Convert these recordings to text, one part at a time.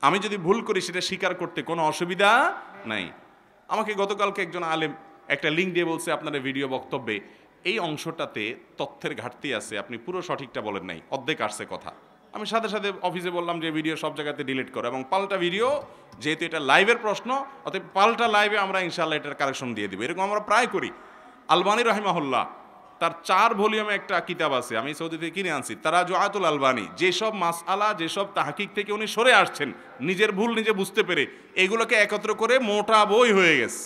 আমি যদি ভুল করি সেটা স্বীকার করতে কোনো অসুবিধা নাই। আমাকে গতকালকে একজন আলেম একটা লিঙ্ক দিয়ে বলছে, আপনার ভিডিও বক্তব্যে এই অংশটাতে তথ্যের ঘাটতি আছে, আপনি পুরো সঠিকটা বলেন নাই, অর্ধেক আসছে কথা। আমি সাথে সাথে অফিসে বললাম যে ভিডিও সব জায়গাতে ডিলিট করো, এবং পাল্টা ভিডিও, যেহেতু এটা লাইভের প্রশ্ন, অতএব পাল্টা লাইভে আমরা ইনশাআল্লাহ এটার কারেকশন দিয়ে দিব। এরকম আমরা প্রায় করি। আলবানী রাহিমাহুল্লাহ তার 4 ভলিউমে একটা কিতাব আছে, আমি সৌদি থেকে কিনে আনছি, তারাজুআতুল আলবানী। যেসব মাসআলা, যেসব তাহকিক থেকে উনি সরে আসছেন, নিজের ভুল নিজে বুঝতে পেরে, এগুলোকে একত্র করে মোটা বই হয়ে গেছে।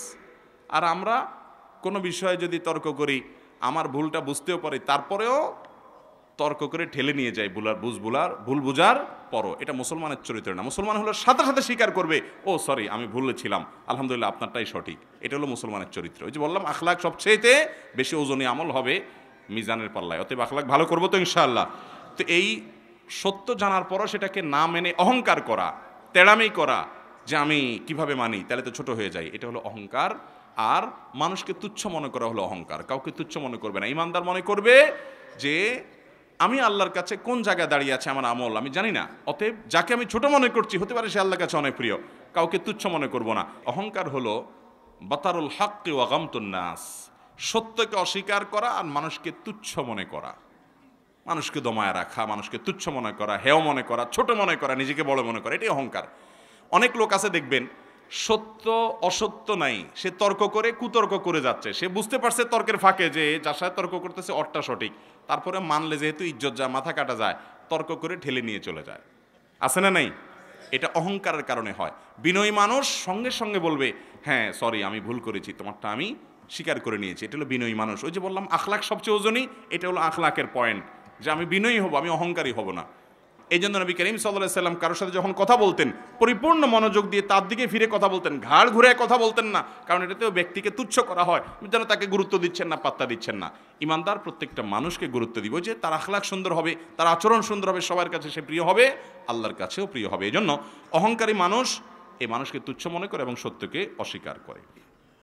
আর আমরা কোনো বিষয়ে যদি তর্ক করি, আমার ভুলটা বুঝতেও পারি, তারপরেও তর্ক করে ঠেলে নিয়ে যায় ভুল বুঝার পরও। এটা মুসলমানের চরিত্র না। মুসলমান হলো সাথে সাথে স্বীকার করবে, ও সরি আমি ভুলে ছিলাম, আলহামদুলিল্লাহ আপনারটাই সঠিক। এটা হলো মুসলমানের চরিত্র। ওই যে বললাম, আখলাক সবচেয়ে বেশি ওজনী আমল হবে মিজানের পাল্লায়। অতএব আখলাক ভালো করবো তো ইনশাআল্লাহ। তো এই সত্য জানার পরও সেটাকে না মেনে অহংকার করা, তেড়ামি করা, যে আমি কিভাবে মানি, তাহলে তো ছোট হয়ে যায়, এটা হলো অহংকার। আর মানুষকে তুচ্ছ মনে করা হলো অহংকার। কাউকে তুচ্ছ মনে করবে না। ইমানদার মনে করবে যে আমি আল্লাহর কাছে কোন জায়গায় দাঁড়িয়ে আছে আমার আমল আমি জানি না, অতএব যাকে আমি ছোট মনে করছি হতে পারে সে আল্লাহর কাছে অনেক প্রিয়, কাউকে তুচ্ছ মনে করব না। অহংকার হলো বাতারুল হাক্কি ওয়া গামতুন নাস, সত্যকে অস্বীকার করা আর মানুষকে তুচ্ছ মনে করা, মানুষকে দমায় রাখা, মানুষকে তুচ্ছ মনে করা, হেয় মনে করা, ছোট মনে করা, নিজেকে বড় মনে করা, এটাই অহংকার। অনেক লোক আছে দেখবেন, সত্য অসত্য নাই, সে তর্ক করে কুতর্ক করে যাচ্ছে, সে বুঝতে পারছে তর্কের ফাঁকে যে যার সাথে তর্ক করতেছে অট্টা সঠিক, তারপরে মানলে যেহেতু ইজ্জত যায়, মাথা কাটা যায়, তর্ক করে ঠেলে নিয়ে চলে যায়। আছে না নাই? এটা অহংকারের কারণে হয়। বিনয়ী মানুষ সঙ্গে সঙ্গে বলবে, হ্যাঁ সরি আমি ভুল করেছি, তোমারটা আমি স্বীকার করে নিয়েছি। এটা হলো বিনয়ী মানুষ। ওই যে বললাম আখলাক সবচেয়ে ওজনী, এটা হলো আখলাকের পয়েন্ট, যে আমি বিনয়ী হব, আমি অহংকারী হব না। এই জন্য নবী করিম সাল্লাল্লাহু আলাইহি সাল্লাম কারোর সাথে যখন কথা বলতেন, পরিপূর্ণ মনোযোগ দিয়ে তার দিকে ফিরে কথা বলতেন, ঘাড় ঘুরে কথা বলতেন না, কারণ এটাতেও ব্যক্তিকে তুচ্ছ করা হয়, যেন তাকে গুরুত্ব দিচ্ছেন না, পাত্তা দিচ্ছেন না। ইমানদার প্রত্যেকটা মানুষকে গুরুত্ব দিব, যে তার আখলাক সুন্দর হবে, তার আচরণ সুন্দর হবে, সবার কাছে সে প্রিয় হবে, আল্লাহর কাছেও প্রিয় হবে। এই জন্য অহংকারী মানুষ এই মানুষকে তুচ্ছ মনে করে এবং সত্যকে অস্বীকার করে।